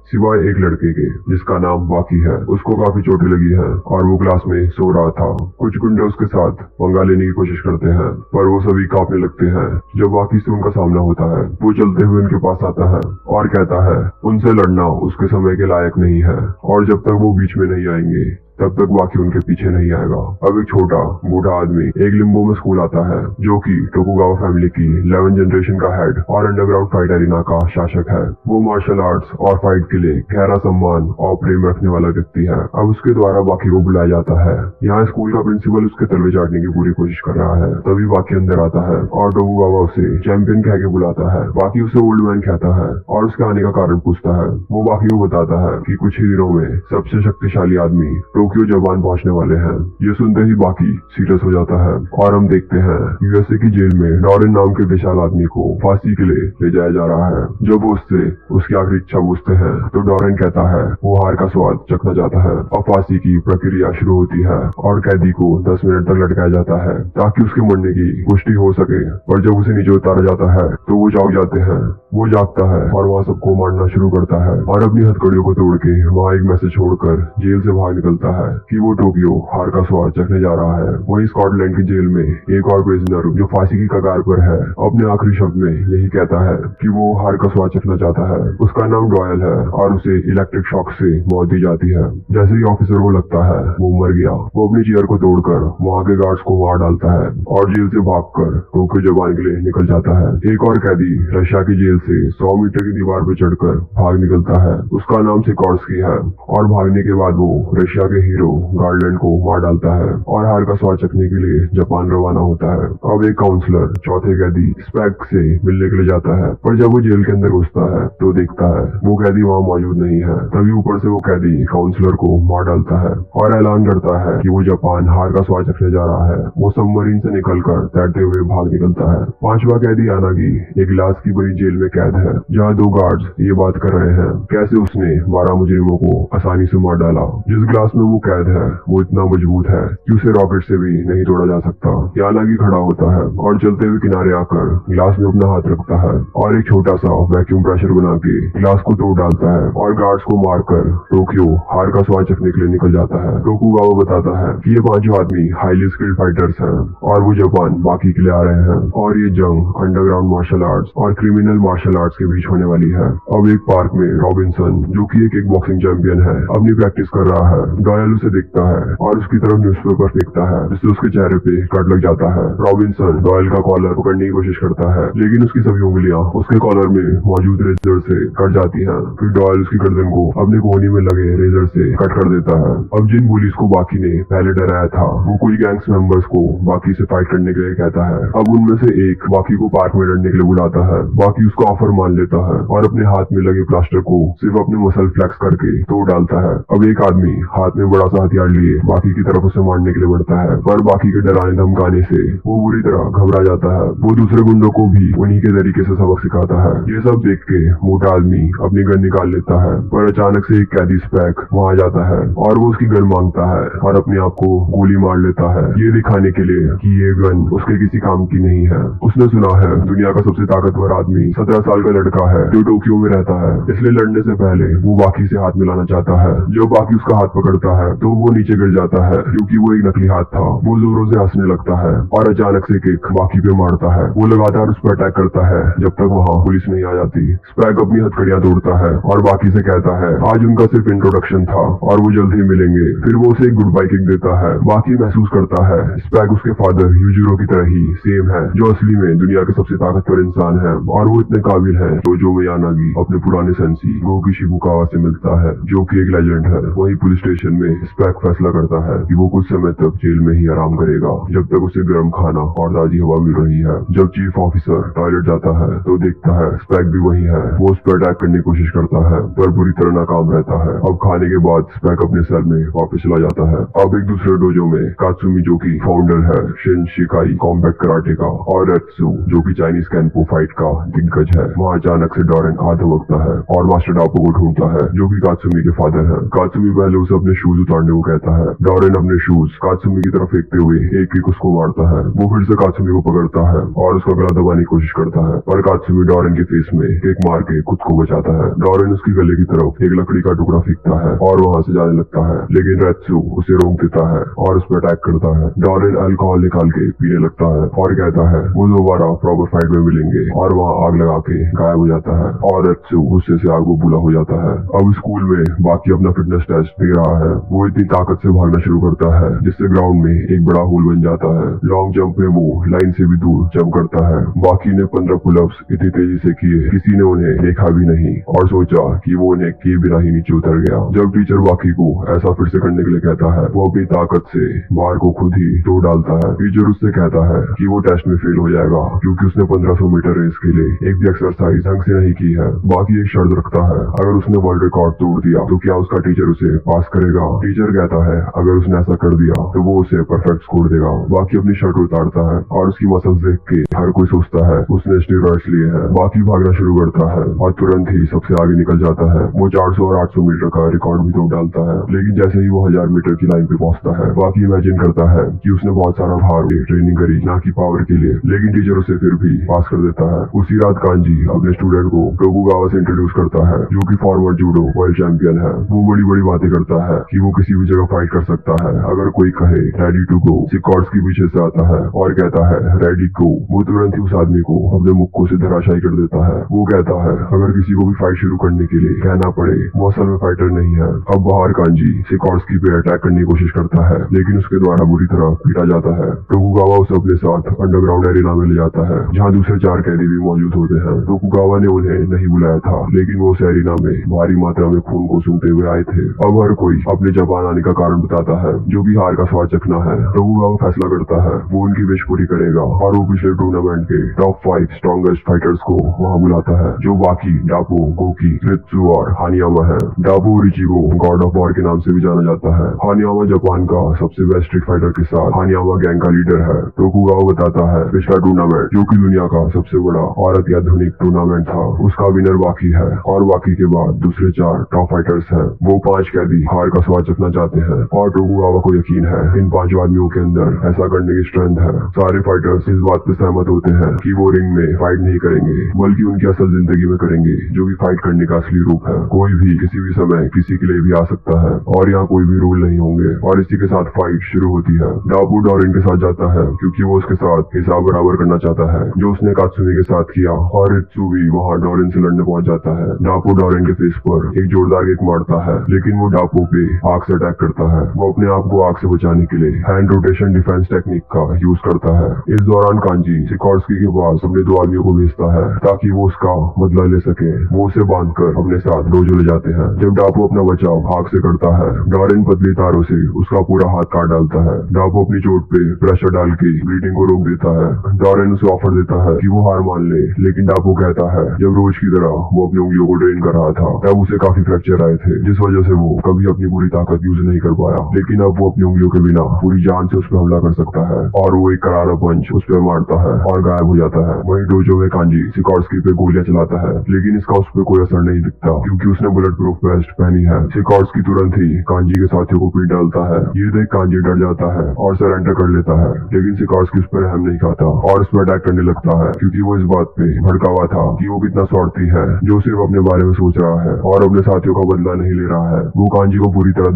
सिवाय एक लड़के के जिसका नाम बाकी है। उसको काफी चोटें लगी हैं और वो क्लास में सो रहा था। कुछ गुंडे उसके साथ पंगा लेने की कोशिश करते हैं पर वो सभी कांपने लगते हैं। जब बाकी से उनका सामना होता है वो चलते हुए उनके पास आता है और कहता है उनसे लड़ना उसके समय के लायक नहीं है और जब तक वो बीच में नहीं आएंगे तब तक बाकी उनके पीछे नहीं आएगा। अब एक छोटा बूढ़ा आदमी एक लिम्बो में स्कूल आता है जो कि टोकुगावा फैमिली की 11 जनरेशन का हेड और अंडरग्राउंड फाइट एरिना का शासक है। वो मार्शल आर्ट्स और फाइट के लिए गहरा सम्मान और प्रेम रखने वाला व्यक्ति है। अब उसके द्वारा बाकी को बुलाया जाता है। यहाँ स्कूल का प्रिंसिपल उसके तलवे चाटने की पूरी कोशिश कर रहा है। तभी बाकी अंदर आता है और टोकुगावा उसे चैंपियन कह के बुलाता है। बाकी उसे ओल्ड मैन कहता है और उसके आने का कारण पूछता है। वो बाकी को बताता है कि कुछ ही दिनों में सबसे शक्तिशाली आदमी टोक्यो जापान पहुंचने वाले हैं। ये सुनते ही बाकी सीरियस हो जाता है और हम देखते हैं यूएसए की जेल में डॉरेन नाम के विशाल आदमी को फांसी के लिए ले जाया जा रहा है। जब वो उससे उसकी आखिरी इच्छा पूछते हैं तो डॉरेन कहता है वो हार का स्वाद चखना चाहता है। अब फांसी की प्रक्रिया शुरू होती है और कैदी को 10 मिनट तक लटकाया जाता है ताकि उसके मरने की पुष्टि हो सके। पर जब उसे नीचे उतारा जाता है तो वो जाग जाते हैं। वो जागता है और वहाँ सबको मारना शुरू करता है और अपनी हथकड़ियों को तोड़ के वहाँ एक मैसेज छोड़कर जेल से बाहर निकलता है कि वो टोक्यो हार का स्वाद चखने जा रहा है। वहीं स्कॉटलैंड की जेल में एक और प्रिजनर जो फांसी की कगार पर है अपने आखिरी शब्द में यही कहता है कि वो हार का स्वाद चखना चाहता है। उसका नाम डॉयल है और उसे इलेक्ट्रिक शॉक से मौत दी जाती है। जैसे ही ऑफिसर को लगता है वो मर गया वो अपनी चेयर को तोड़कर वहाँ के गार्ड्स को मार डालता है और जेल से भागकर टोक्यो जापान के लिए निकल जाता है। एक और कैदी रशिया की जेल से 100 मीटर की दीवार पर चढ़कर भाग निकलता है। उसका नाम सिकोर्स्की है और भागने के बाद वो रशिया के हीरो गार्डलैंड को मार डालता है और हार का स्वाद चखने के लिए जापान रवाना होता है। अब एक काउंसलर चौथे कैदी स्पैक से मिलने के लिए जाता है पर जब वो जेल के अंदर घुसता है तो देखता है वो कैदी वहाँ मौजूद नहीं है। तभी ऊपर से वो कैदी काउंसलर को मार डालता है और ऐलान करता है कि वो जापान हार का स्वाद चखने जा रहा है। वो सबमरीन से निकलकर तैरते हुए भाग निकलता है। पांचवा कैदी यानागी एक ग्लास की बड़ी जेल में कैद है जहाँ 2 गार्ड्स ये बात कर रहे हैं कैसे उसने 12 मुजरिमों को आसानी से मार डाला। जिस ग्लास में वो कैद है वो इतना मजबूत है कि उसे रॉकेट से भी नहीं तोड़ा जा सकता। यानागी खड़ा होता है और चलते हुए किनारे आकर ग्लास में अपना हाथ रखता है और एक छोटा सा वैक्यूम प्रेशर बना के ग्लास को तोड़ डालता है और गार्ड्स को मारकर टोक्यो हार का स्वाद चखने के लिए निकल जाता है। टोकुगावा बताता है कि ये 5 आदमी हाईली स्किल्ड फाइटर्स हैं और वो जापान बाकी के लिए आ रहे हैं और ये जंग अंडरग्राउंड मार्शल आर्ट्स और क्रिमिनल मार्शल आर्ट्स के बीच होने वाली है। अब एक पार्क में रॉबिन्सन जो कि एक बॉक्सिंग चैंपियन है अपनी प्रैक्टिस कर रहा है। डॉयल उसे देखता है और उसकी तरफ न्यूज़पेपर फेंकता है जिससे उसके चेहरे पे कट लग जाता है। रॉबिन्सन डॉयल का कॉलर पकड़ने की कोशिश करता है लेकिन उसकी सभी उंगलियां उसके कॉलर में मौजूद रेजर से कट जाती हैं। फिर डॉयल उसकी गर्दन को अपने कोहनी में लगे रेजर से कट कर देता है। अब जिन पुलिस को बाकी ने पहले डराया था वो कुछ गैंग्स मेंबर्स को बाकी से फाइट करने के लिए कहता है। अब उनमें से एक बाकी को पार्क में लड़ने के लिए बुलाता है। बाकी उसका ऑफर मान लेता है और अपने हाथ में लगे प्लास्टर को सिर्फ अपने मसल फ्लेक्स करके तोड़ डालता है। अब एक आदमी हाथ में बड़ा सा हथियार लिए बाकी की तरफ उसे मारने के लिए बढ़ता है पर बाकी के डराने धमकाने से वो बुरी तरह घबरा जाता है। वो दूसरे गुंडों को भी उन्हीं के तरीके से सबक सिखाता है। ये सब देख के मोटा आदमी अपनी गन निकाल लेता है पर अचानक से एक कैदी स्पैक वहाँ जाता है और वो उसकी गन मांगता है और अपने आप को गोली मार लेता है ये दिखाने के लिए कि ये गन उसके किसी काम की नहीं है। उसने सुना है दुनिया का सबसे ताकतवर आदमी 17 साल का लड़का है जो टोक्यो में रहता है, इसलिए लड़ने से पहले वो बाकी से हाथ मिलाना चाहता है। जब बाकी उसका हाथ पकड़ता है तो वो नीचे गिर जाता है क्योंकि वो एक नकली हाथ था। वो जोरों से हंसने लगता है और अचानक से किक बाकी पे मारता है। वो लगातार उस पर अटैक करता है जब तक वहाँ पुलिस नहीं आ जाती। स्पैक अपनी हथकड़ियां तोड़ता है और बाकी से कहता है आज उनका सिर्फ इंट्रोडक्शन था और वो जल्द ही मिलेंगे। फिर वो उसे एक गुड बाय किक देता है। बाकी महसूस करता है स्पैक उसके फादर यूजिरो की तरह ही सेम है जो असली में दुनिया के सबसे ताकतवर इंसान है और वो इतने काबिल है। जो में यानागी अपने पुराने सेंसी गोकी शिबुकावा से मिलता है जो कि एक लेजेंड है। वही पुलिस स्टेशन में स्पैक फैसला करता है कि वो कुछ समय तक जेल में ही आराम करेगा जब तक उसे गर्म खाना और ताजी हवा मिल रही है। जब चीफ ऑफिसर टॉयलेट जाता है तो देखता है स्पैक भी वही है। वो उस पर अटैक करने की कोशिश करता है पर बुरी तरह नाकाम रहता है। अब खाने के बाद स्पैक अपने सेल में वापस चला जाता है। अब एक दूसरे डोजो में कात्सुमी जो की फाउंडर है शिन शिकाई कॉम्बैट कराटे का और रेत्सु जो की चाइनीज कैनपो फाइट का दिग्गज है, वहाँ अचानक से डॉरेन आ धमकता है और मास्टर डापो को ढूंढता है जो कि कात्सुमी के फादर है। कात्सुमी पहले उसे अपने शूज शूज उतारने को कहता है। डोरेन अपने शूज कात्सुमी की तरफ फेंकते हुए एक किक उसको मारता है। वो फिर से कात्सुमी को पकड़ता है और उसका गला दबाने की कोशिश करता है, पर कात्सुमी डोरेन के फेस में किक मार के खुद को बचाता है। डोरेन उसकी गले की तरफ एक लकड़ी का टुकड़ा फेंकता है और वहां से जाने लगता है, लेकिन रेत्सु उसे रोक देता है और उस पर अटैक करता है। डोरेन अल्कोहल निकाल के पीने लगता है और कहता है वो दोबारा प्रॉपर फाइट में मिलेंगे, और वहाँ आग लगा के गायब हो जाता है और रेत्सु गुस्से से आग बबूला हो जाता है। अब स्कूल में बाकी अपना फिटनेस टेस्ट दे रहा है। वो इतनी ताकत से भागना शुरू करता है जिससे ग्राउंड में एक बड़ा होल बन जाता है। लॉन्ग जंप में वो लाइन से भी दूर जंप करता है। बाकी ने 15 पुलअप्स इतनी तेजी से किए किसी ने उन्हें देखा भी नहीं और सोचा कि वो उन्हें किए बिना ही नीचे उतर गया। जब टीचर बाकी को ऐसा फिर से करने के लिए कहता है, वो अपनी ताकत से बार को खुद ही तोड़ डालता है। टीचर उससे कहता है कि वो टेस्ट में फेल हो जाएगा क्योंकि उसने 1500 मीटर रेस के लिए एक भी एक्सरसाइज ढंग से नहीं की है। बाकी एक शर्त रखता है, अगर उसने वर्ल्ड रिकॉर्ड तोड़ दिया तो क्या उसका टीचर उसे पास करेगा। टीचर कहता है अगर उसने ऐसा कर दिया तो वो उसे परफेक्ट स्कोर देगा। बाकी अपनी शर्ट उतारता है और उसकी मसल्स देख के हर कोई सोचता है उसने स्टेरॉइड्स लिए हैं। बाकी भागना शुरू करता है और तुरंत ही सबसे आगे निकल जाता है। वो 400 और 800 मीटर का रिकॉर्ड भी तोड़ डालता है, लेकिन जैसे ही वो 1000 मीटर की लाइन पे पहुंचता है, बाकी इमेजिन करता है कि उसने बहुत सारा भार ट्रेनिंग करी ना कि पावर के लिए, लेकिन टीचर उसे फिर भी पास कर देता है। उसी रात कांजी अपने स्टूडेंट को टोकुगावा से इंट्रोड्यूस करता है, जो कि फॉरवर्ड जूडो वर्ल्ड चैंपियन है। वो बड़ी बड़ी बातें करता है कि वो किसी भी जगह फाइट कर सकता है अगर कोई कहे रेडी टू गो। सिकॉर्ड्स के पीछे से आता है और कहता है रेडी गो। वो तुरंत ही उस आदमी को अपने मुक्कों से धराशायी कर देता है। वो कहता है अगर किसी को भी फाइट शुरू करने के लिए कहना पड़े वो असल में फाइटर नहीं है। अब बाहर कांजी सिकॉर्ड्स की पे अटैक करने की कोशिश करता है, लेकिन उसके द्वारा बुरी तरह पीटा जाता है। टोकुगावा उसे अपने साथ अंडरग्राउंड एरिना में ले जाता है जहाँ दूसरे 4 कैदी भी मौजूद होते हैं। टोकुगावा ने उन्हें नहीं बुलाया था, लेकिन वो उस एरिना में भारी मात्रा में खून को सूंघते हुए आए थे। अब हर कोई अपने जापान आने का कारण बताता है, जो कि हार का स्वाद चखना है। टोकुगावा फैसला करता है वो उनकी विश पूरी करेगा और वो पिछले टूर्नामेंट के टॉप 5 स्ट्रॉन्गेस्ट फाइटर्स को वहाँ बुलाता है, जो बाकी डापो, गोकी, रित्सु और हानियामा है। डापो रिचिगो गॉड ऑफ वॉर के नाम से भी जाना जाता है। हानियामा जापान का सबसे बेस्ट स्ट्रीट फाइटर के साथ हानियामा गैंग का लीडर है। टोकुगावा बताता है पिछला टूर्नामेंट, जो कि दुनिया का सबसे बड़ा और अत्याधुनिक टूर्नामेंट था, उसका विनर बाकी है और बाकी के बाद दूसरे 4 टॉप फाइटर्स हैं। वो 5 कैदी हार का स्वाद चखना चाहते हैं और टोकुगावा को यकीन है इन 5 आदमियों के अंदर ऐसा करने की स्ट्रेंथ है। सारे फाइटर्स इस बात पे सहमत होते हैं कि वो रिंग में फाइट नहीं करेंगे, बल्कि उनकी असल जिंदगी में करेंगे, जो कि फाइट करने का असली रूप है। कोई भी किसी भी समय किसी के लिए भी आ सकता है और यहाँ कोई भी रूल नहीं होंगे। और इसी के साथ फाइट शुरू होती है। डापू डोरेन के साथ जाता है क्योंकि वो उसके साथ हिसाब बराबर करना चाहता है जो उसने कात्सुमी के साथ किया, और रित्सु भी वहाँ डोरेन से लड़ने पहुंच जाता है। डापू डोरेन के फेस पर एक जोरदार किक मारता है, लेकिन वो डापू पे आग से अटैक करता है। वो अपने आप को आग से बचाने के लिए हैंड रोटेशन डिफेंस टेक्निक का यूज करता है। इस दौरान कांजी सिकॉर्स्की के पास अपने 2 आदमियों को भेजता है ताकि वो उसका बदला ले सके। वो उसे बांधकर अपने साथ डोजो ले जाते हैं। जब डापू अपना बचाव आग से करता है, डोरेन पतली तारों से उसका पूरा हाथ काट डालता है। डापू अपनी चोट पे प्रेशर डाल के ब्लीडिंग को रोक देता है। डोरेन उसे ऑफर देता है कि वो हार मान ले, लेकिन डापू कहता है जब रोज की तरह वो अपनी उंगलियों को ट्रेन कर रहा था तब उसे काफी फ्रैक्चर आए थे, जिस वजह से वो कभी अपनी पूरी ताकत यूज नहीं कर पाया। लेकिन अब वो अपनी उंगलियों के बिना पूरी जान से उस पर हमला कर सकता है और वो एक करारा पंच उस पर मारता है और गायब हो जाता है। वहीं डोजो में कांजी सिकॉर्स्की पे गोलियां चलाता है, लेकिन इसका उस पर कोई असर नहीं दिखता क्योंकि उसने बुलेट प्रूफ वेस्ट पहनी है। सिकॉर्स्की तुरंत ही कांजी के साथियों को पीट डालता है। ये देख कांजी डर जाता है और सरेंडर कर लेता है, लेकिन सिकॉर्स्की उस पर रहम नहीं खाता और उस पर अटैक करने लगता है क्योंकि वो इस बात पे भड़का हुआ था कि वो कितना स्वार्थी है, जो सिर्फ अपने बारे में सोच रहा है और अपने साथियों का बदला नहीं ले रहा है। वो कांजी को पूरी तरह